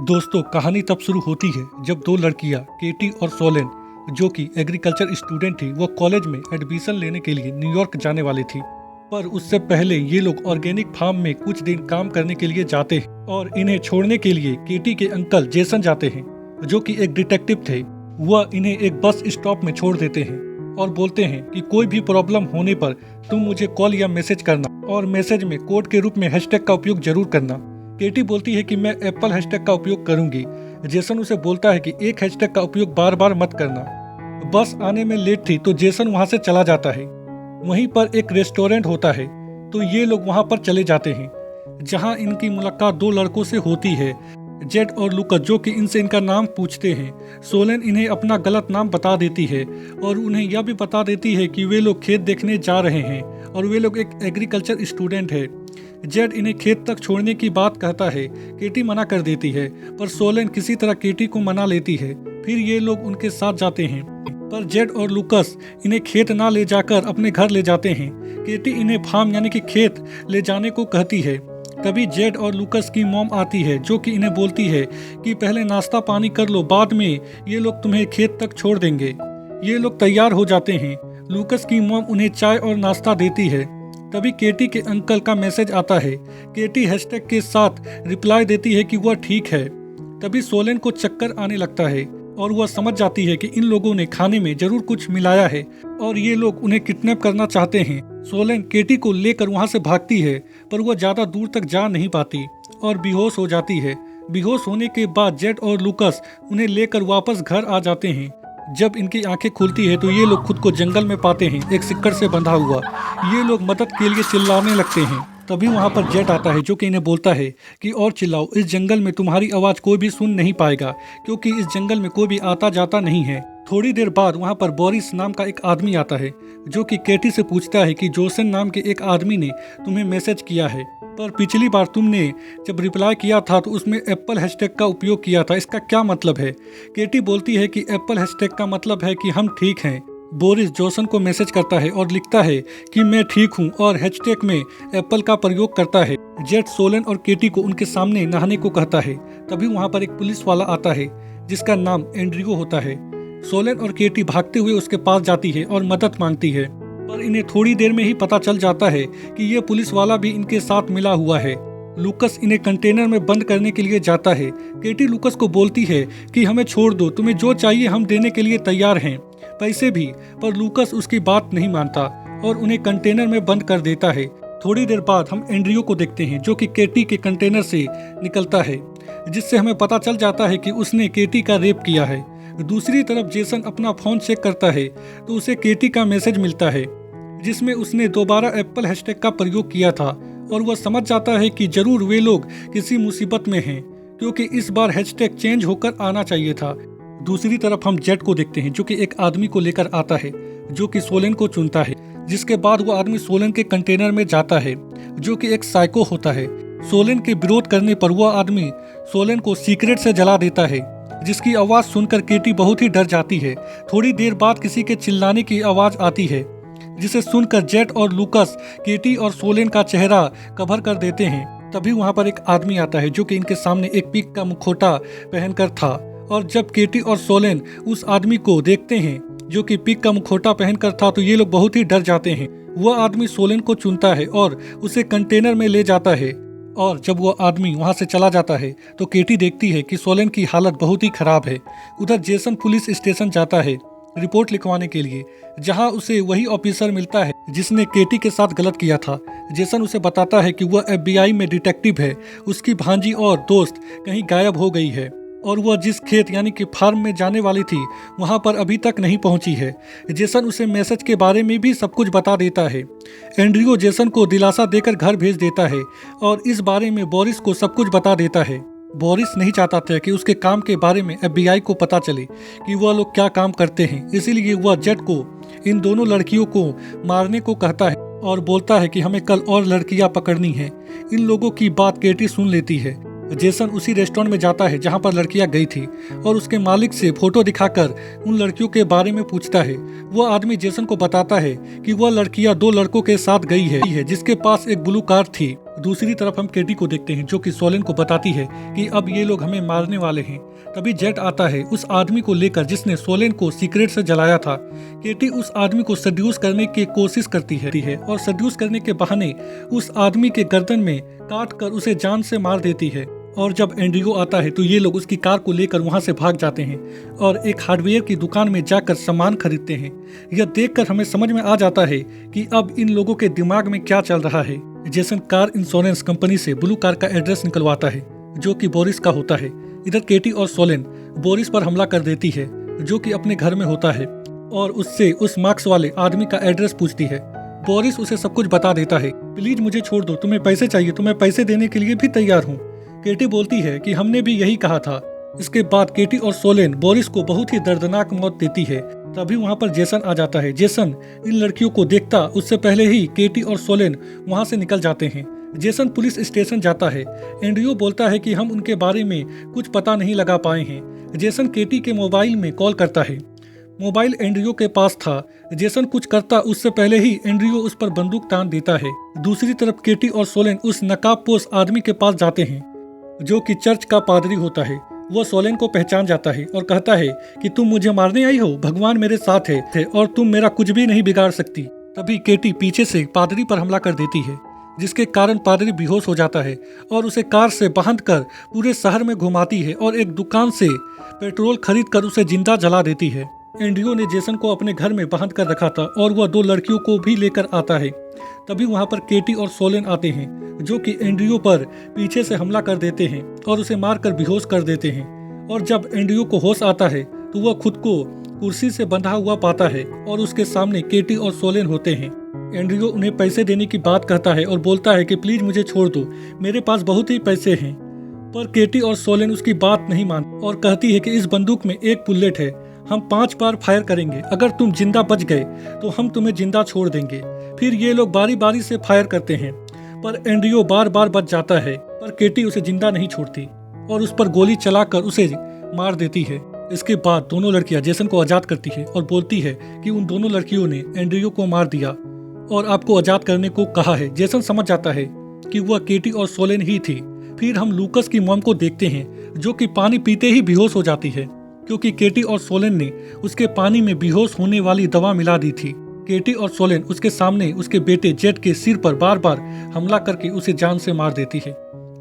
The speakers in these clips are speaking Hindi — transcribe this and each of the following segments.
दोस्तों, कहानी तब शुरू होती है जब दो लड़कियां केटी और सोलेन, जो कि एग्रीकल्चर स्टूडेंट थी, वो कॉलेज में एडमिशन लेने के लिए न्यूयॉर्क जाने वाली थी। पर उससे पहले ये लोग ऑर्गेनिक फार्म में कुछ दिन काम करने के लिए जाते हैं और इन्हें छोड़ने के लिए केटी के अंकल जेसन जाते हैं, जो कि एक डिटेक्टिव थे। वह इन्हें एक बस स्टॉप में छोड़ देते हैं और बोलते हैं कि कोई भी प्रॉब्लम होने पर तुम मुझे कॉल या मैसेज करना और मैसेज में कोड के रूप में हैशटैग का उपयोग जरूर करना। केटी बोलती है कि मैं एप्पल हैशटैग का उपयोग करूंगी। जेसन उसे बोलता है कि एक हैशटैग का उपयोग बार बार मत करना। बस आने में लेट थी तो जेसन वहां से चला जाता है। वहीं पर एक रेस्टोरेंट होता है तो ये लोग वहां पर चले जाते हैं, जहां इनकी मुलाकात दो लड़कों से होती है, जेड और लुकस, जो कि इनसे इनका नाम पूछते हैं। सोलेन इन्हें अपना गलत नाम बता देती है और उन्हें यह भी बता देती है कि वे लोग खेत देखने जा रहे हैं और वे लोग एक एग्रीकल्चर स्टूडेंट है। जेड इन्हें खेत तक छोड़ने की बात कहता है। केटी मना कर देती है, पर सोलेन किसी तरह केटी को मना लेती है। फिर ये लोग उनके साथ जाते हैं, पर जेड और लुकस इन्हें खेत ना ले जाकर अपने घर ले जाते हैं। केटी इन्हें फार्म यानी कि खेत ले जाने को कहती है। तभी जेड और लुकस की मॉम आती है, जो कि इन्हें बोलती है कि पहले नाश्ता पानी कर लो, बाद में ये लोग तुम्हें खेत तक छोड़ देंगे। ये लोग तैयार हो जाते हैं। लुकस की मॉम उन्हें चाय और नाश्ता देती है। तभी केटी के अंकल का मैसेज आता है। केटी हैशटैग के साथ रिप्लाई देती है कि वह ठीक है। तभी सोलेन को चक्कर आने लगता है और वह समझ जाती है कि इन लोगों ने खाने में जरूर कुछ मिलाया है और ये लोग उन्हें किडनैप करना चाहते हैं। सोलेन केटी को लेकर वहां से भागती है, पर वह ज्यादा दूर तक जा नहीं पाती और बेहोश हो जाती है। बेहोश होने के बाद जेड और लुकस उन्हें लेकर वापस घर आ जाते हैं। जब इनकी आंखें खुलती है तो ये लोग खुद को जंगल में पाते हैं, एक सिक्कड़ से बंधा हुआ। ये लोग मदद के लिए चिल्लाने लगते हैं। तभी वहां पर जेट आता है, जो कि इन्हें बोलता है कि और चिल्लाओ, इस जंगल में तुम्हारी आवाज कोई भी सुन नहीं पाएगा, क्योंकि इस जंगल में कोई भी आता जाता नहीं है। थोड़ी देर बाद वहां पर बोरिस नाम का एक आदमी आता है, जो कि केटी से पूछता है कि जोसेन नाम के एक आदमी ने तुम्हें मैसेज किया है, पर पिछली बार तुमने जब रिप्लाई किया था तो उसमें एप्पल हैशटैग का उपयोग किया था, इसका क्या मतलब है? केटी बोलती है कि एप्पल हैशटैग का मतलब है कि हम ठीक हैं। बोरिस जोसन को मैसेज करता है और लिखता है कि मैं ठीक हूँ और हैशटैग में एप्पल का प्रयोग करता है। जेट सोलेन और केटी को उनके सामने नहाने को कहता है। तभी वहाँ पर एक पुलिस वाला आता है, जिसका नाम एंड्रियो होता है। सोलेन और केटी भागते हुए उसके पास जाती है और मदद मांगती है, पर इन्हें थोड़ी देर में ही पता चल जाता है कि ये पुलिस वाला भी इनके साथ मिला हुआ है। लुकस इन्हें कंटेनर में बंद करने के लिए जाता है। केटी लुकस को बोलती है कि हमें छोड़ दो, तुम्हें जो चाहिए हम देने के लिए तैयार हैं, पैसे भी। पर लुकस उसकी बात नहीं मानता और उन्हें कंटेनर में बंद कर देता है। थोड़ी देर बाद हम एंड्रियो को देखते हैं, जो कि केटी के कंटेनर से निकलता है, जिससे हमें पता चल जाता है कि उसने केटी का रेप किया है। दूसरी तरफ जेसन अपना फोन चेक करता है तो उसे केटी का मैसेज मिलता है, जिसमें उसने दोबारा एप्पल हैशटैग का प्रयोग किया था और वह समझ जाता है कि जरूर वे लोग किसी मुसीबत में हैं, क्योंकि इस बार हैशटैग चेंज होकर आना चाहिए था। दूसरी तरफ हम जेट को देखते हैं, जो कि एक आदमी को लेकर आता है, जो कि सोलेन को चुनता है। जिसके बाद वो आदमी सोलेन के कंटेनर में जाता है, जो कि एक साइको होता है। सोलेन के विरोध करने पर वह आदमी सोलेन को सीक्रेट से जला देता है, जिसकी आवाज सुनकर केटी बहुत ही डर जाती है। थोड़ी देर बाद किसी के चिल्लाने की आवाज आती है, जिसे सुनकर जेट और लुकस केटी और सोलेन का चेहरा कवर कर देते हैं। तभी वहां पर एक आदमी आता है, जो कि इनके सामने एक पिग का मुखौटा पहनकर था, और जब केटी और सोलेन उस आदमी को देखते हैं, जो कि पिग का मुखौटा पहनकर था, तो ये लोग बहुत ही डर जाते हैं। वह आदमी सोलेन को चुनता है और उसे कंटेनर में ले जाता है, और जब वह आदमी वहां से चला जाता है तो केटी देखती है कि सोलेन की हालत बहुत ही खराब है। उधर जेसन पुलिस स्टेशन जाता है रिपोर्ट लिखवाने के लिए, जहां उसे वही ऑफिसर मिलता है जिसने केटी के साथ गलत किया था। जेसन उसे बताता है कि वह FBI में डिटेक्टिव है, उसकी भांजी और दोस्त कहीं गायब हो गई है और वह जिस खेत यानी कि फार्म में जाने वाली थी वहां पर अभी तक नहीं पहुंची है। जेसन उसे मैसेज के बारे में भी सब कुछ बता देता है। एंड्रियो जेसन को दिलासा देकर घर भेज देता है और इस बारे में बोरिस को सब कुछ बता देता है। बोरिस नहीं चाहता था कि उसके काम के बारे में FBI को पता चले कि वह लोग क्या काम करते हैं, इसीलिए वह जेट को इन दोनों लड़कियों को मारने को कहता है और बोलता है कि हमें कल और लड़कियां पकड़नी हैं। इन लोगों की बात केटी सुन लेती है। जेसन उसी रेस्टोरेंट में जाता है जहां पर लड़कियां गई थी और उसके मालिक से फोटो दिखाकर उन लड़कियों के बारे में पूछता है। वह आदमी जेसन को बताता है कि वह लड़कियां दो लड़कों के साथ गई है, जिसके पास एक ब्लू कार थी। दूसरी तरफ हम केटी को देखते हैं जो कि सोलेन को बताती है कि अब ये लोग हमें मारने वाले हैं। तभी जेट आता है उस आदमी को लेकर जिसने सोलेन को सीक्रेट से जलाया था। केटी उस आदमी को सड्यूस करने की कोशिश करती है और सड्यूस करने के बहाने उस आदमी के गर्दन में काट कर उसे जान से मार देती है। और जब एंड्रियो आता है तो ये लोग उसकी कार को लेकर वहां से भाग जाते हैं और एक हार्डवेयर की दुकान में जाकर सामान खरीदते हैं। यह देखकर हमें समझ में आ जाता है कि अब इन लोगों के दिमाग में क्या चल रहा है। जेसन कार इंश्योरेंस कंपनी से ब्लू कार का एड्रेस निकलवाता है जो कि बोरिस का होता है। इधर केटी और सोलेन बोरिस पर हमला कर देती है जो कि अपने घर में होता है और उससे उस मार्क्स वाले आदमी का एड्रेस पूछती है। बोरिस उसे सब कुछ बता देता है। प्लीज मुझे छोड़ दो, तुम्हें पैसे चाहिए तो मैं पैसे देने के लिए भी तैयार हूँ। केटी बोलती है कि हमने भी यही कहा था। इसके बाद केटी और सोलेन बोरिस को बहुत ही दर्दनाक मौत देती है। तभी वहाँ पर जेसन आ जाता है। जेसन इन लड़कियों को देखता उससे पहले ही केटी और सोलेन वहाँ से निकल जाते हैं। जेसन पुलिस स्टेशन जाता है। एंड्रियो बोलता है कि हम उनके बारे में कुछ पता नहीं लगा पाए हैं। जेसन केटी के मोबाइल में कॉल करता है। मोबाइल एंड्रियो के पास था। जेसन कुछ करता उससे पहले ही एंड्रियो उस पर बंदूक तान देता है। दूसरी तरफ केटी और सोलेन उस नकाबपोश आदमी के पास जाते हैं जो कि चर्च का पादरी होता है। वो सोलेन को पहचान जाता है और कहता है कि तुम मुझे मारने आई हो, भगवान मेरे साथ है और तुम मेरा कुछ भी नहीं बिगाड़ सकती। तभी केटी पीछे से पादरी पर हमला कर देती है जिसके कारण पादरी बेहोश हो जाता है और उसे कार से बांध कर पूरे शहर में घुमाती है और एक दुकान से पेट्रोल खरीद कर उसे जिंदा जला देती है। एंड्रियो ने जेसन को अपने घर में बांध कर रखा था और वह 2 लड़कियों को भी लेकर आता है। तभी वहां पर केटी और सोलेन आते हैं जो कि एंड्रियो पर पीछे से हमला कर देते हैं और उसे मारकर बेहोश कर देते हैं। और जब एंड्रियो को होश आता है तो वह खुद को कुर्सी से बंधा हुआ पाता है और उसके सामने केटी और सोलेन होते हैं। एंड्रियो उन्हें पैसे देने की बात कहता है और बोलता है कि प्लीज मुझे छोड़ दो, मेरे पास बहुत ही पैसे हैं। पर केटी और सोलेन उसकी बात नहीं मानती और कहती है कि इस बंदूक में 1 बुलेट है, हम 5 बार फायर करेंगे, अगर तुम जिंदा बच गए तो हम तुम्हें जिंदा छोड़ देंगे। फिर ये लोग बारी बारी से फायर करते हैं पर एंड्रियो बार बार बच जाता है। पर केटी उसे जिंदा नहीं छोड़ती और उस पर गोली चलाकर उसे मार देती है। इसके बाद दोनों लड़कियां जेसन को आजाद करती है और बोलती है कि उन दोनों लड़कियों ने एंड्रियो को मार दिया और आपको आजाद करने को कहा है। जेसन समझ जाता है कि वह केटी और सोलेन ही थी। फिर हम लूकस की मॉम को देखते हैं जो कि पानी पीते ही बेहोश हो जाती है क्योंकि केटी और सोलेन ने उसके पानी में बेहोश होने वाली दवा मिला दी थी। केटी और सोलेन उसके सामने उसके बेटे जेट के सिर पर बार बार हमला करके उसे जान से मार देती है।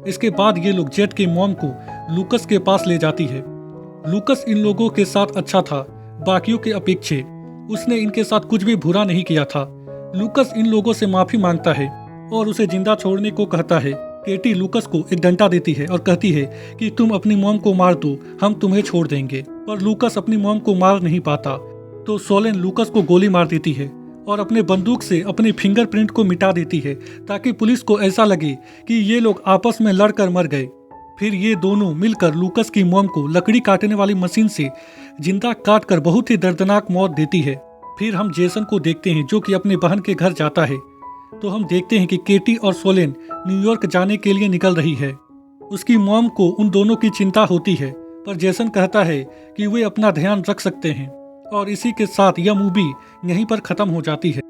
इसके बाद ये लोग जेट के मॉम को लूकस के पास ले जाती है। लूकस इन लोगों के साथ अच्छा था, बाकियों के अपेक्षा उसने इनके साथ कुछ भी बुरा नहीं किया था। लूकस इन लोगों से माफी मांगता है और उसे जिंदा छोड़ने को कहता है। केटी लूकस को एक डंडा देती है और कहती है कि तुम अपनी मॉम को मार दो, हम तुम्हें छोड़ देंगे। पर लूकस अपनी मॉम को मार नहीं पाता तो सोलेन लूकस को गोली मार देती है और अपने बंदूक से अपने फिंगरप्रिंट को मिटा देती है ताकि पुलिस को ऐसा लगे कि ये लोग आपस में लड़कर मर गए। फिर ये दोनों मिलकर लूकस की मॉम को लकड़ी काटने वाली मशीन से जिंदा काटकर बहुत ही दर्दनाक मौत देती है। फिर हम जेसन को देखते हैं जो कि अपने बहन के घर जाता है तो हम देखते हैं कि केटी और सोलेन न्यूयॉर्क जाने के लिए निकल रही है। उसकी मॉम को उन दोनों की चिंता होती है पर जेसन कहता है कि वे अपना ध्यान रख सकते हैं। और इसी के साथ यह मूवी यहीं पर खत्म हो जाती है।